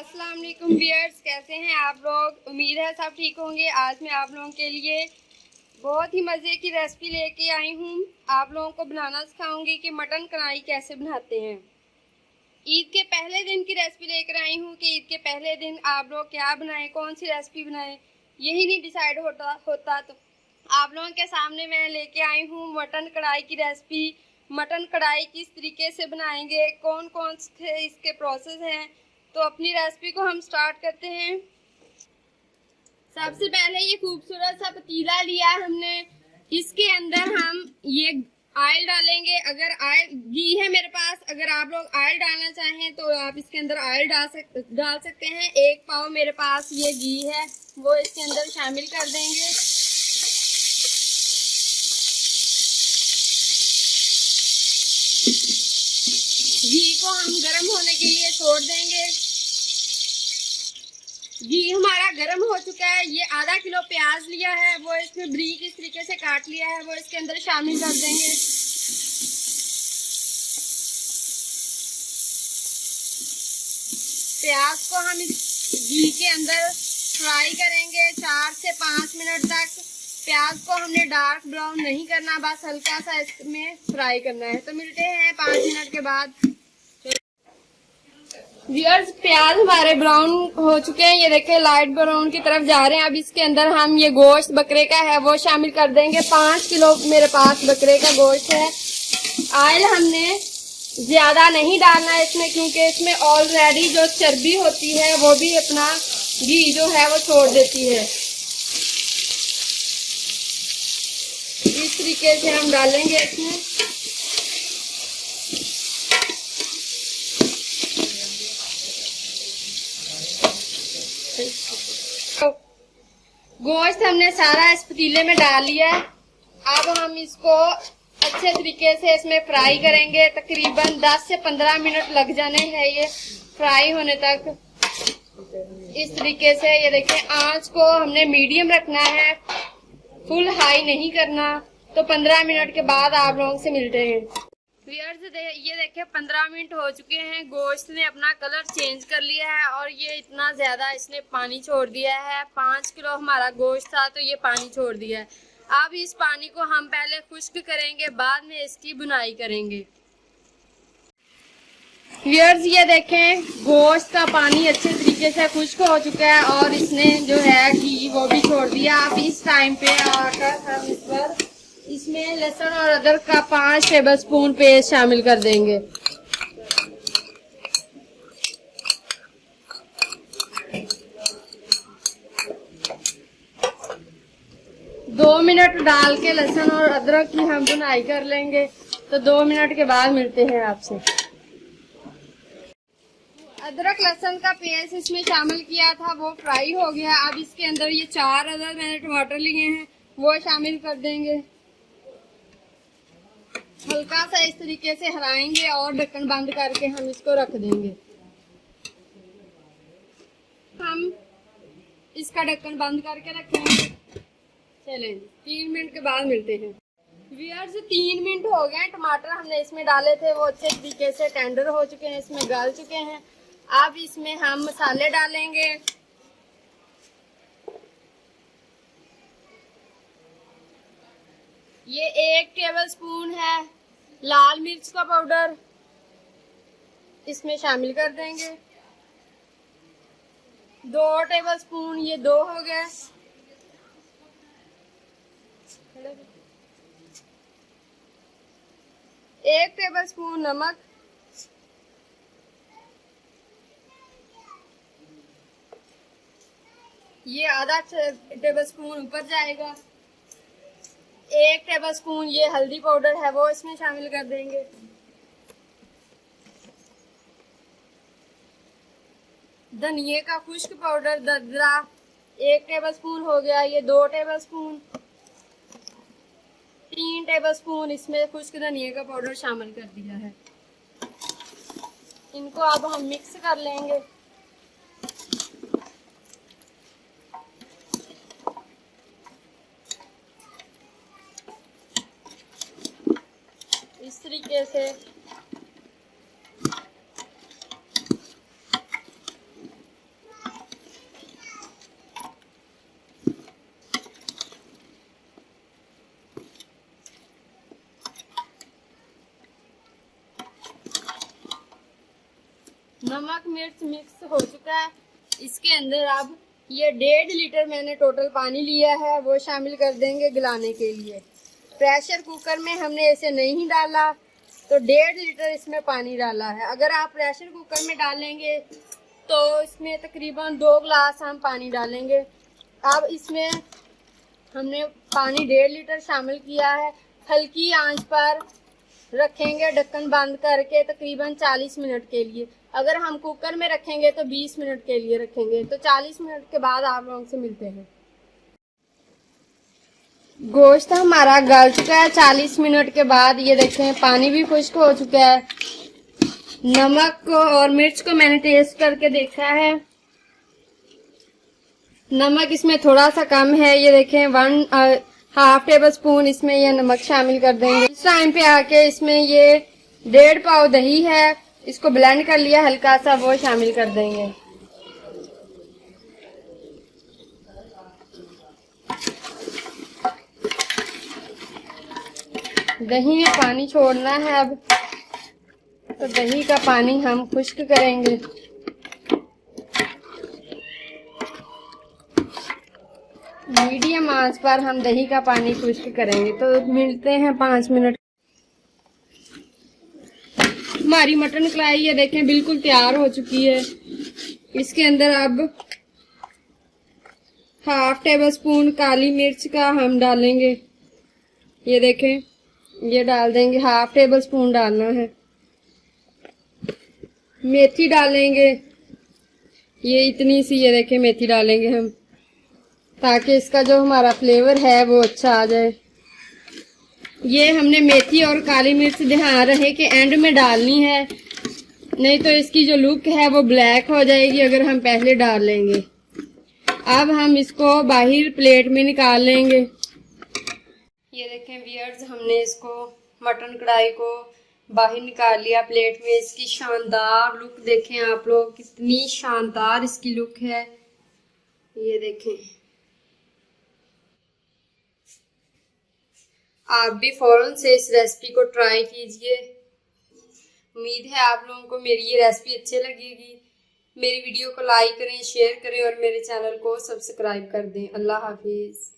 अस्सलाम वालेकुम व्यूअर्स, कैसे हैं आप लोग। उम्मीद है सब ठीक होंगे। आज मैं आप लोगों के लिए बहुत ही मज़े की रेसिपी लेके आई हूँ। आप लोगों को बनाना सिखाऊंगी कि मटन कढ़ाई कैसे बनाते हैं। ईद के पहले दिन की रेसिपी लेकर आई हूँ कि ईद के पहले दिन आप लोग क्या बनाएं, कौन सी रेसिपी बनाएं, यही नहीं डिसाइड होता तो आप लोगों के सामने मैं लेके आई हूँ मटन कढ़ाई की रेसिपी। मटन कढ़ाई किस तरीके से बनाएंगे, कौन कौन से इसके प्रोसेस हैं, तो अपनी रेसिपी को हम स्टार्ट करते हैं। सबसे पहले ये खूबसूरत सा पतीला लिया हमने। इसके अंदर हम ये ऑयल डालेंगे। अगर ऑयल घी है मेरे पास, अगर आप लोग ऑयल डालना चाहें तो आप इसके अंदर ऑयल डाल सकते हैं। 1 पाव मेरे पास ये घी है, वो इसके अंदर शामिल कर देंगे। घी को हम गर्म होने के लिए छोड़ देंगे। घी हमारा गर्म हो चुका है। ये आधा किलो प्याज लिया है, वो इसमें बारीक इस तरीके से काट लिया है, वो इसके अंदर शामिल कर देंगे। प्याज को हम इस घी के अंदर फ्राई करेंगे 4 से 5 मिनट तक। प्याज को हमने डार्क ब्राउन नहीं करना, बस हल्का सा इसमें फ्राई करना है। तो मिलते हैं 5 मिनट के बाद। व्यूअर्स, प्याज हमारे ब्राउन हो चुके हैं, ये देखें लाइट ब्राउन की तरफ जा रहे हैं। अब इसके अंदर हम ये गोश्त बकरे का है वो शामिल कर देंगे। 5 किलो मेरे पास बकरे का गोश्त है। ऑयल हमने ज्यादा नहीं डालना है इसमें, क्योंकि इसमें ऑलरेडी जो चर्बी होती है वो भी अपना घी जो है वो छोड़ देती है। इस तरीके से हम डालेंगे इसमें। गोश्त हमने सारा इस पतीले में डाल लिया है। अब हम इसको अच्छे तरीके से इसमें फ्राई करेंगे। तकरीबन 10 से 15 मिनट लग जाने हैं ये फ्राई होने तक। इस तरीके से ये देखें, आंच को हमने मीडियम रखना है, फुल हाई नहीं करना। तो 15 मिनट के बाद आप लोगों से मिलते हैं। ये देखें 15 मिनट हो चुके हैं। गोश्त ने अपना कलर चेंज कर लिया है और ये इतना ज्यादा इसने पानी छोड़ दिया है। 5 किलो हमारा गोश्त था तो ये पानी छोड़ दिया है। अब इस पानी को हम पहले खुश्क करेंगे, बाद में इसकी बुनाई करेंगे। व्यूअर्स, ये देखें गोश्त का पानी अच्छे तरीके से खुश्क हो चुका है और इसने जो है घी वो भी छोड़ दिया। अब इस टाइम पे आकर हम इसमें लहसुन और अदरक का 5 टेबलस्पून पेस्ट शामिल कर देंगे। दो मिनट डाल के लहसुन और अदरक की हम बुनाई कर लेंगे। तो 2 मिनट के बाद मिलते हैं आपसे। अदरक लहसुन का पेस्ट इसमें शामिल किया था, वो फ्राई हो गया। अब इसके अंदर ये 4 अदर मैंने टमाटर लिए हैं वो शामिल कर देंगे। हल्का सा इस तरीके से हिलाएंगे और ढक्कन बंद करके हम इसको रख देंगे। हम इसका ढक्कन बंद करके रखेंगे। चलें 3 मिनट के बाद मिलते हैं। व्यूअर्स, 3 मिनट हो गए। टमाटर हमने इसमें डाले थे वो अच्छे तरीके से टेंडर हो चुके हैं, इसमें गल चुके हैं। अब इसमें हम मसाले डालेंगे। ये 1 टेबलस्पून है लाल मिर्च का पाउडर, इसमें शामिल कर देंगे। 2 टेबलस्पून, ये 2 हो गए। 1 टेबलस्पून नमक, ये आधा टेबलस्पून ऊपर जाएगा। 1 टेबलस्पून ये हल्दी पाउडर है वो इसमें शामिल कर देंगे। धनिए का खुश्क पाउडर दरदरा 1 टेबलस्पून हो गया। ये 2 टेबलस्पून। 3 टेबलस्पून इसमें खुश्क धनिए का पाउडर शामिल कर दिया है। इनको अब हम मिक्स कर लेंगे। इस तरीके से नमक मिर्च मिक्स हो चुका है। इसके अंदर अब ये 1.5 लीटर मैंने टोटल पानी लिया है, वो शामिल कर देंगे गलाने के लिए। प्रेशर कुकर में हमने इसे नहीं डाला तो 1.5 लीटर इसमें पानी डाला है। अगर आप प्रेशर कुकर में डालेंगे तो इसमें तकरीबन 2 गिलास हम पानी डालेंगे। अब इसमें हमने पानी 1.5 लीटर शामिल किया है। हल्की आंच पर रखेंगे ढक्कन बंद करके तकरीबन 40 मिनट के लिए। अगर हम कुकर में रखेंगे तो 20 मिनट के लिए रखेंगे। तो 40 मिनट के बाद आप लोगों से मिलते हैं। गोश्त हमारा गल चुका है 40 मिनट के बाद। ये देखें पानी भी खुश्क हो चुका है। नमक को और मिर्च को मैंने टेस्ट करके देखा है, नमक इसमें थोड़ा सा कम है। ये देखें 1/2 टेबल स्पून इसमें ये नमक शामिल कर देंगे। इस टाइम पे आके इसमें ये 1.5 पाव दही है, इसको ब्लेंड कर लिया हल्का सा, वो शामिल कर देंगे। दही में पानी छोड़ना है अब, तो दही का पानी हम खुश्क करेंगे। मीडियम आंच पर हम दही का पानी खुश्क करेंगे। तो मिलते हैं 5 मिनट। हमारी मटन कढ़ाई ये देखें बिल्कुल तैयार हो चुकी है। इसके अंदर अब 1/2 टेबल स्पून काली मिर्च का हम डालेंगे। ये देखें ये डाल देंगे, 1/2 टेबल स्पून डालना है। मेथी डालेंगे, ये इतनी सी, ये देखें मेथी डालेंगे हम, ताकि इसका जो हमारा फ्लेवर है वो अच्छा आ जाए। ये हमने मेथी और काली मिर्च ध्यान रहे कि एंड में डालनी है, नहीं तो इसकी जो लुक है वो ब्लैक हो जाएगी अगर हम पहले डाल लेंगे। अब हम इसको बाहर प्लेट में निकाल लेंगे। ये देखें व्यूअर्स, हमने इसको मटन कढ़ाई को बाहर निकाल लिया प्लेट में। इसकी शानदार लुक देखें आप लोग, कितनी शानदार इसकी लुक है। ये देखें, आप भी फौरन से इस रेसिपी को ट्राई कीजिए। उम्मीद है आप लोगों को मेरी ये रेसिपी अच्छी लगेगी। मेरी वीडियो को लाइक करें, शेयर करें और मेरे चैनल को सब्सक्राइब कर दें। अल्लाह हाफिज।